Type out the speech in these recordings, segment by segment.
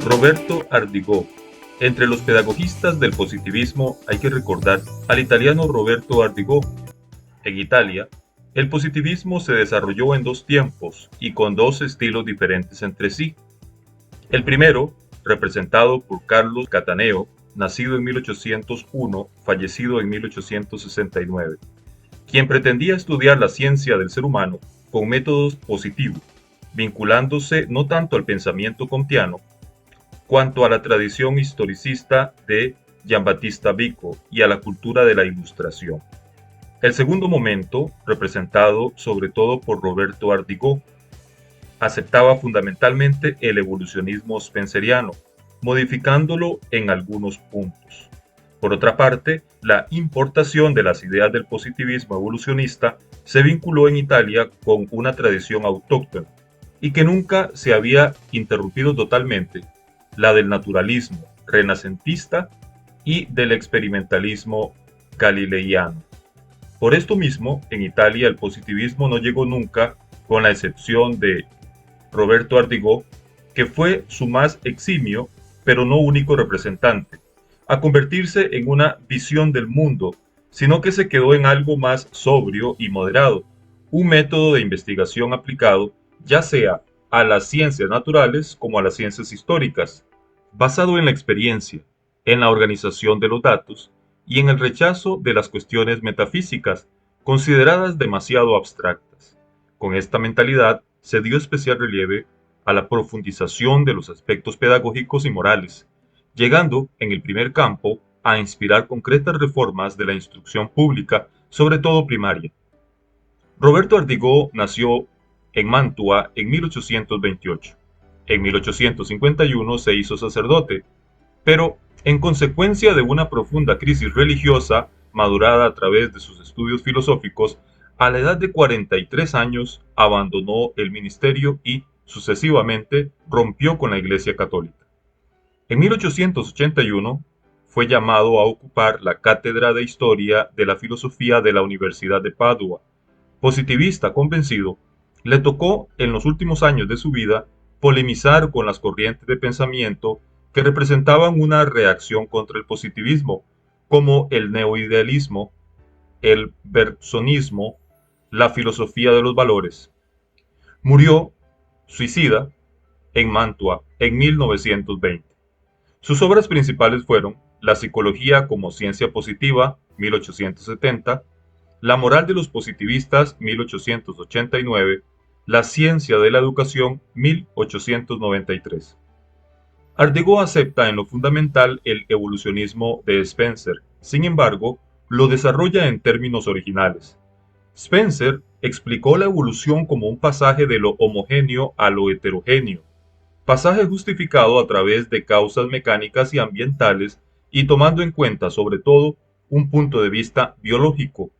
Roberto Ardigò. Entre los pedagogistas del positivismo hay que recordar al italiano Roberto Ardigò. En Italia, el positivismo se desarrolló en dos tiempos y con dos estilos diferentes entre sí. El primero, representado por Carlo Cattaneo, nacido en 1801, fallecido en 1869, quien pretendía estudiar la ciencia del ser humano con métodos positivos, vinculándose no tanto al pensamiento kantiano, cuanto a la tradición historicista de Giambattista Vico y a la cultura de la Ilustración. El segundo momento, representado sobre todo por Roberto Ardigò, aceptaba fundamentalmente el evolucionismo spenceriano, modificándolo en algunos puntos. Por otra parte, la importación de las ideas del positivismo evolucionista se vinculó en Italia con una tradición autóctona y que nunca se había interrumpido totalmente, la del naturalismo renacentista y del experimentalismo galileiano. Por esto mismo, en Italia el positivismo no llegó nunca, con la excepción de Roberto Ardigò, que fue su más eximio, pero no único representante, a convertirse en una visión del mundo, sino que se quedó en algo más sobrio y moderado, un método de investigación aplicado ya sea a las ciencias naturales como a las ciencias históricas, basado en la experiencia, en la organización de los datos y en el rechazo de las cuestiones metafísicas consideradas demasiado abstractas. Con esta mentalidad se dio especial relieve a la profundización de los aspectos pedagógicos y morales, llegando, en el primer campo, a inspirar concretas reformas de la instrucción pública, sobre todo primaria. Roberto Ardigò nació en Mantua en 1828. En 1851 se hizo sacerdote, pero en consecuencia de una profunda crisis religiosa madurada a través de sus estudios filosóficos, a la edad de 43 años abandonó el ministerio y, sucesivamente, rompió con la Iglesia Católica. En 1881 fue llamado a ocupar la cátedra de Historia de la Filosofía de la Universidad de Padua. Positivista convencido, le tocó en los últimos años de su vida polemizar con las corrientes de pensamiento que representaban una reacción contra el positivismo, como el neoidealismo, el bergsonismo, la filosofía de los valores. Murió, suicida, en Mantua en 1920. Sus obras principales fueron La psicología como ciencia positiva, 1870, La moral de los positivistas, 1889, La ciencia de la educación, 1893. Ardigò acepta en lo fundamental el evolucionismo de Spencer, sin embargo, lo desarrolla en términos originales. Spencer explicó la evolución como un pasaje de lo homogéneo a lo heterogéneo, pasaje justificado a través de causas mecánicas y ambientales y tomando en cuenta sobre todo un punto de vista biológico.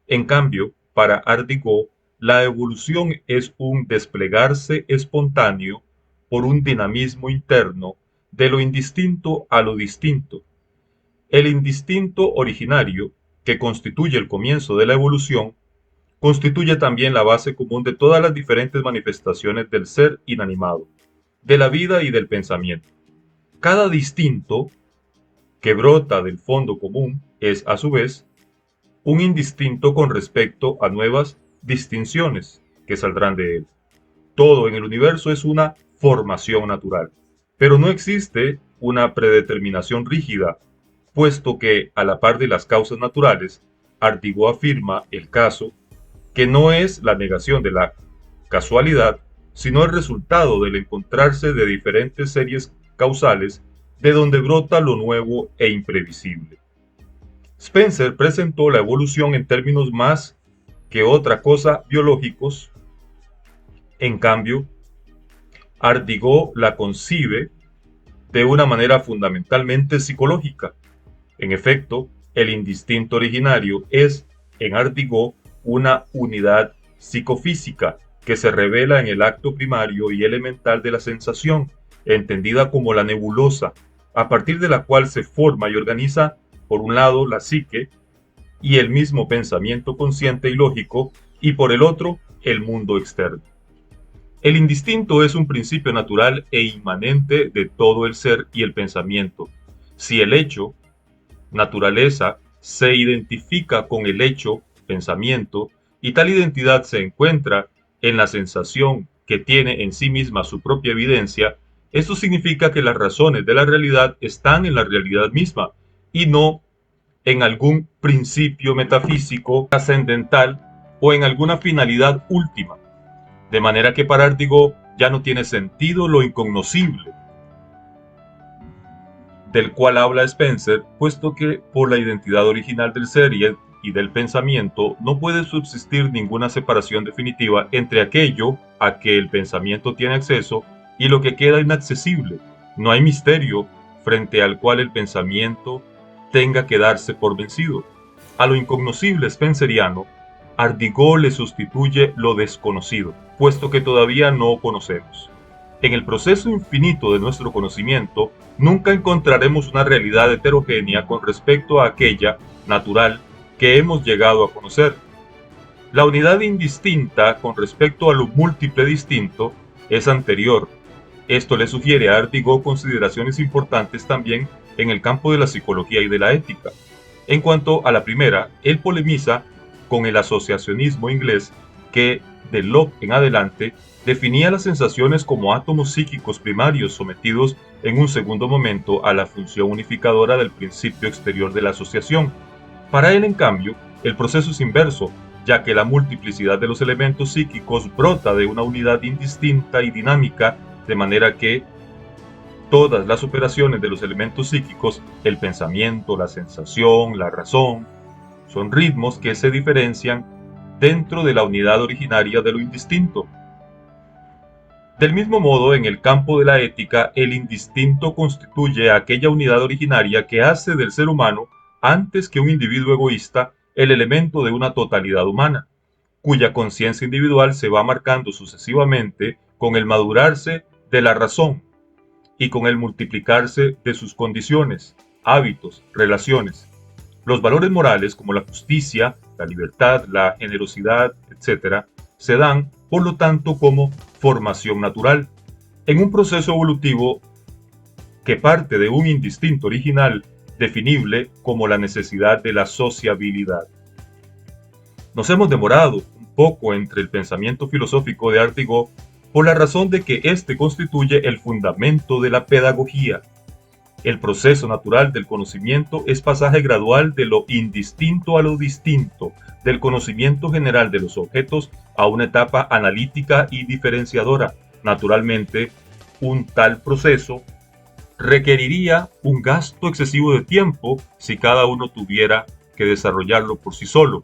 En cambio, para Ardigò, la evolución es un desplegarse espontáneo por un dinamismo interno de lo indistinto a lo distinto. El indistinto originario, que constituye el comienzo de la evolución, constituye también la base común de todas las diferentes manifestaciones del ser inanimado, de la vida y del pensamiento. Cada distinto que brota del fondo común es, a su vez, un indistinto con respecto a nuevas distinciones que saldrán de él. Todo en el universo es una formación natural, pero no existe una predeterminación rígida, puesto que, a la par de las causas naturales, Ardigò afirma el caso, que no es la negación de la casualidad, sino el resultado del encontrarse de diferentes series causales de donde brota lo nuevo e imprevisible. Spencer presentó la evolución en términos más que otra cosa biológicos. En cambio, Ardigò la concibe de una manera fundamentalmente psicológica. En efecto, el indistinto originario es, en Ardigò, una unidad psicofísica que se revela en el acto primario y elemental de la sensación, entendida como la nebulosa, a partir de la cual se forma y organiza, por un lado, la psique y el mismo pensamiento consciente y lógico, y por el otro, el mundo externo. El indistinto es un principio natural e inmanente de todo el ser y el pensamiento. Si el hecho, naturaleza, se identifica con el hecho, pensamiento, y tal identidad se encuentra en la sensación que tiene en sí misma su propia evidencia, esto significa que las razones de la realidad están en la realidad misma y no en algún principio metafísico trascendental o en alguna finalidad última. De manera que para Ardigó ya no tiene sentido lo incognoscible, del cual habla Spencer, puesto que por la identidad original del ser y del pensamiento no puede subsistir ninguna separación definitiva entre aquello a que el pensamiento tiene acceso y lo que queda inaccesible. No hay misterio frente al cual el pensamiento tenga que darse por vencido. A lo incognoscible spenceriano, Ardigó le sustituye lo desconocido, puesto que todavía no conocemos. En el proceso infinito de nuestro conocimiento, nunca encontraremos una realidad heterogénea con respecto a aquella, natural, que hemos llegado a conocer. La unidad indistinta con respecto a lo múltiple distinto es anterior. Esto le sugiere a Ardigó consideraciones importantes también en el campo de la psicología y de la ética. En cuanto a la primera, él polemiza con el asociacionismo inglés que, de Locke en adelante, definía las sensaciones como átomos psíquicos primarios sometidos en un segundo momento a la función unificadora del principio exterior de la asociación. Para él, en cambio, el proceso es inverso, ya que la multiplicidad de los elementos psíquicos brota de una unidad indistinta y dinámica, de manera que todas las operaciones de los elementos psíquicos, el pensamiento, la sensación, la razón, son ritmos que se diferencian dentro de la unidad originaria de lo indistinto. Del mismo modo, en el campo de la ética, el indistinto constituye aquella unidad originaria que hace del ser humano, antes que un individuo egoísta, el elemento de una totalidad humana, cuya conciencia individual se va marcando sucesivamente con el madurarse de la razón y con el multiplicarse de sus condiciones, hábitos, relaciones. Los valores morales como la justicia, la libertad, la generosidad, etc., se dan, por lo tanto, como formación natural, en un proceso evolutivo que parte de un indistinto original definible como la necesidad de la sociabilidad. Nos hemos demorado un poco entre el pensamiento filosófico de Ardigó por la razón de que éste constituye el fundamento de la pedagogía. El proceso natural del conocimiento es pasaje gradual de lo indistinto a lo distinto, del conocimiento general de los objetos a una etapa analítica y diferenciadora. Naturalmente, un tal proceso requeriría un gasto excesivo de tiempo si cada uno tuviera que desarrollarlo por sí solo.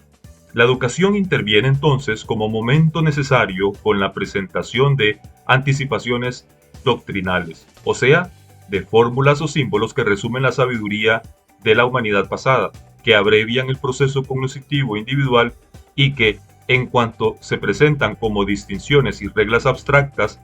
La educación interviene entonces como momento necesario con la presentación de anticipaciones doctrinales, o sea, de fórmulas o símbolos que resumen la sabiduría de la humanidad pasada, que abrevian el proceso cognitivo individual y que, en cuanto se presentan como distinciones y reglas abstractas,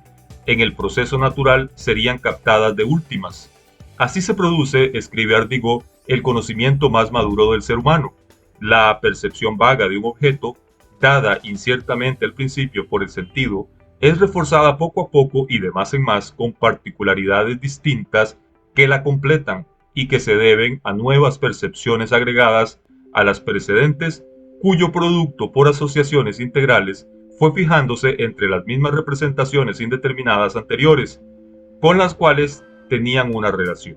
en el proceso natural serían captadas de últimas. Así se produce, escribe Ardigó, el conocimiento más maduro del ser humano. La percepción vaga de un objeto, dada inciertamente al principio por el sentido, es reforzada poco a poco y de más en más con particularidades distintas que la completan y que se deben a nuevas percepciones agregadas a las precedentes, cuyo producto por asociaciones integrales fue fijándose entre las mismas representaciones indeterminadas anteriores, con las cuales tenían una relación.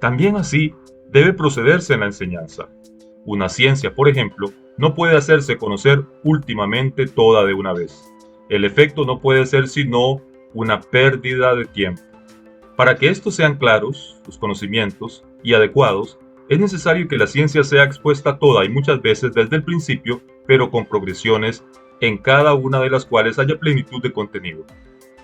También así debe procederse en la enseñanza. Una ciencia, por ejemplo, no puede hacerse conocer últimamente toda de una vez. El efecto no puede ser sino una pérdida de tiempo. Para que estos sean claros, los conocimientos, y adecuados, es necesario que la ciencia sea expuesta toda y muchas veces desde el principio, pero con progresiones en cada una de las cuales haya plenitud de contenido.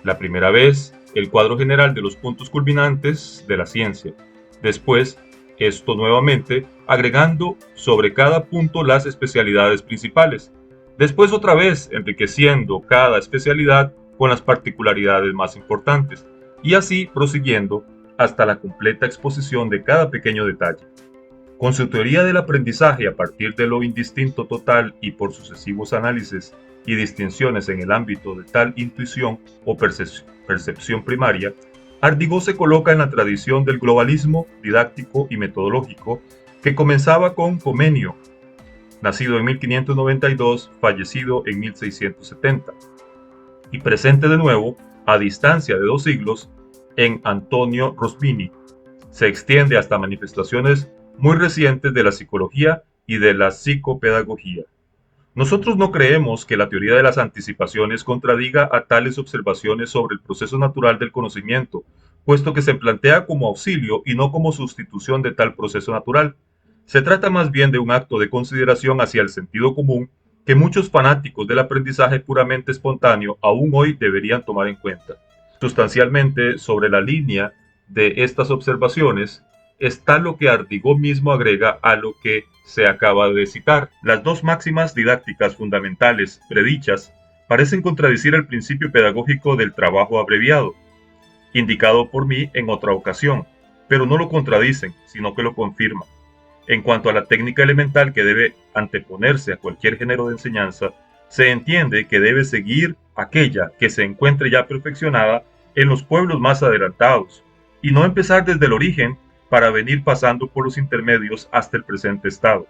La primera vez, el cuadro general de los puntos culminantes de la ciencia. Después, esto nuevamente, agregando sobre cada punto las especialidades principales. Después otra vez, enriqueciendo cada especialidad con las particularidades más importantes, y así prosiguiendo hasta la completa exposición de cada pequeño detalle. Con su teoría del aprendizaje a partir de lo indistinto total y por sucesivos análisis y distinciones en el ámbito de tal intuición o percepción primaria, Ardigó se coloca en la tradición del globalismo didáctico y metodológico que comenzaba con Comenio, nacido en 1592, fallecido en 1670, y presente de nuevo, a distancia de 2 siglos, en Antonio Rosmini. Se extiende hasta manifestaciones muy recientes de la psicología y de la psicopedagogía. Nosotros no creemos que la teoría de las anticipaciones contradiga a tales observaciones sobre el proceso natural del conocimiento, puesto que se plantea como auxilio y no como sustitución de tal proceso natural. Se trata más bien de un acto de consideración hacia el sentido común que muchos fanáticos del aprendizaje puramente espontáneo aún hoy deberían tomar en cuenta. Sustancialmente, sobre la línea de estas observaciones, está lo que Ardigó mismo agrega a lo que se acaba de citar. Las dos máximas didácticas fundamentales predichas parecen contradecir el principio pedagógico del trabajo abreviado, indicado por mí en otra ocasión, pero no lo contradicen, sino que lo confirman. En cuanto a la técnica elemental que debe anteponerse a cualquier género de enseñanza, se entiende que debe seguir aquella que se encuentre ya perfeccionada en los pueblos más adelantados, y no empezar desde el origen para venir pasando por los intermedios hasta el presente estado.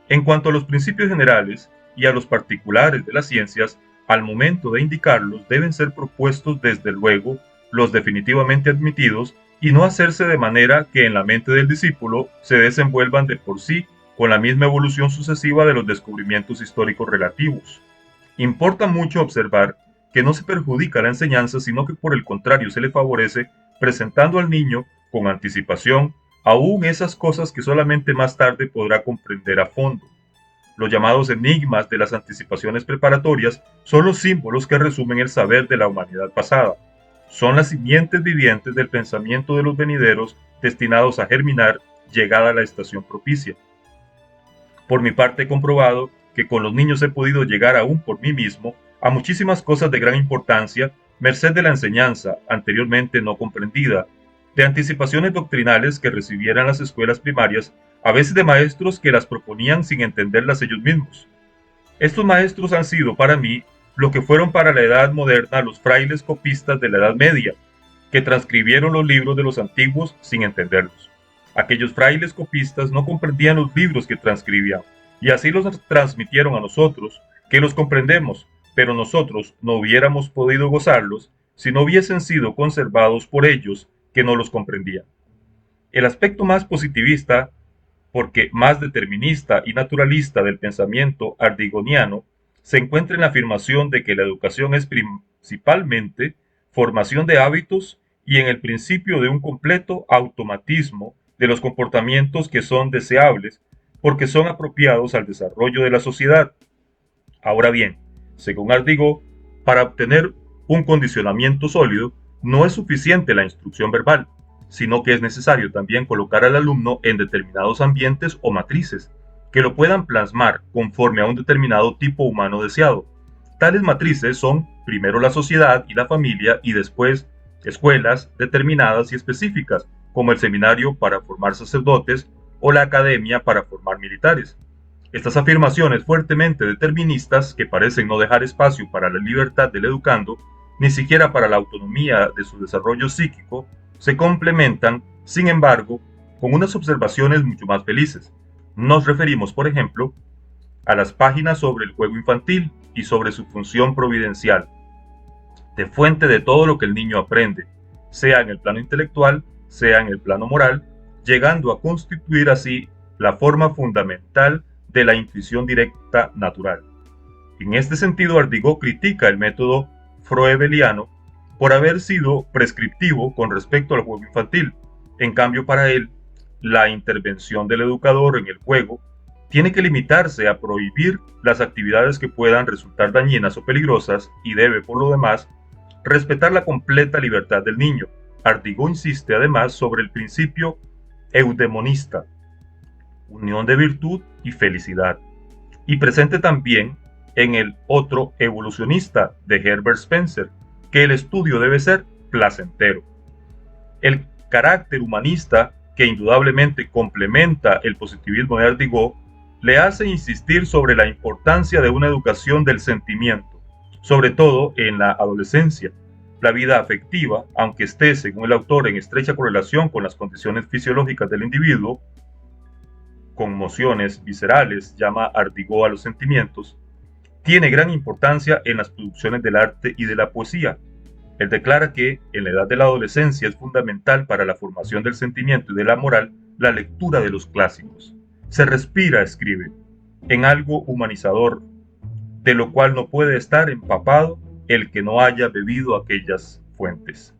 En cuanto a los principios generales y a los particulares de las ciencias, al momento de indicarlos deben ser propuestos desde luego los definitivamente admitidos y no hacerse de manera que en la mente del discípulo se desenvuelvan de por sí con la misma evolución sucesiva de los descubrimientos históricos relativos. Importa mucho observar que no se perjudica la enseñanza, sino que por el contrario se le favorece presentando al niño con anticipación aún esas cosas que solamente más tarde podrá comprender a fondo. Los llamados enigmas de las anticipaciones preparatorias son los símbolos que resumen el saber de la humanidad pasada. Son las simientes vivientes del pensamiento de los venideros destinados a germinar llegada la estación propicia. Por mi parte he comprobado que con los niños he podido llegar aún por mí mismo a muchísimas cosas de gran importancia, merced de la enseñanza anteriormente no comprendida, de anticipaciones doctrinales que recibieran las escuelas primarias, a veces de maestros que las proponían sin entenderlas ellos mismos. Estos maestros han sido para mí lo que fueron para la edad moderna los frailes copistas de la Edad Media, que transcribieron los libros de los antiguos sin entenderlos. Aquellos frailes copistas no comprendían los libros que transcribían, y así los transmitieron a nosotros, que los comprendemos, pero nosotros no hubiéramos podido gozarlos si no hubiesen sido conservados por ellos que no los comprendían. El aspecto más positivista, porque más determinista y naturalista del pensamiento ardigoniano, se encuentra en la afirmación de que la educación es principalmente formación de hábitos y en el principio de un completo automatismo de los comportamientos que son deseables porque son apropiados al desarrollo de la sociedad. Ahora bien, según Ardigó, para obtener un condicionamiento sólido no es suficiente la instrucción verbal, sino que es necesario también colocar al alumno en determinados ambientes o matrices que lo puedan plasmar conforme a un determinado tipo humano deseado. Tales matrices son primero la sociedad y la familia y después escuelas determinadas y específicas, como el seminario para formar sacerdotes o la academia para formar militares. Estas afirmaciones fuertemente deterministas, que parecen no dejar espacio para la libertad del educando, ni siquiera para la autonomía de su desarrollo psíquico, se complementan, sin embargo, con unas observaciones mucho más felices. Nos referimos, por ejemplo, a las páginas sobre el juego infantil y sobre su función providencial, de fuente de todo lo que el niño aprende, sea en el plano intelectual, sea en el plano moral, llegando a constituir así la forma fundamental de la intuición directa natural. En este sentido, Ardigó critica el método froebeliano por haber sido prescriptivo con respecto al juego infantil. En cambio, para él, la intervención del educador en el juego tiene que limitarse a prohibir las actividades que puedan resultar dañinas o peligrosas y debe, por lo demás, respetar la completa libertad del niño. Ardigó insiste además sobre el principio eudemonista, unión de virtud y felicidad, y presente también en el otro evolucionista de Herbert Spencer, que el estudio debe ser placentero. El carácter humanista, que indudablemente complementa el positivismo de Ardigó, le hace insistir sobre la importancia de una educación del sentimiento, sobre todo en la adolescencia. La vida afectiva, aunque esté, según el autor, en estrecha correlación con las condiciones fisiológicas del individuo, conmociones viscerales, llama Ardigó a los sentimientos, tiene gran importancia en las producciones del arte y de la poesía. Él declara que en la edad de la adolescencia es fundamental para la formación del sentimiento y de la moral la lectura de los clásicos. Se respira, escribe, en algo humanizador, de lo cual no puede estar empapado el que no haya bebido aquellas fuentes.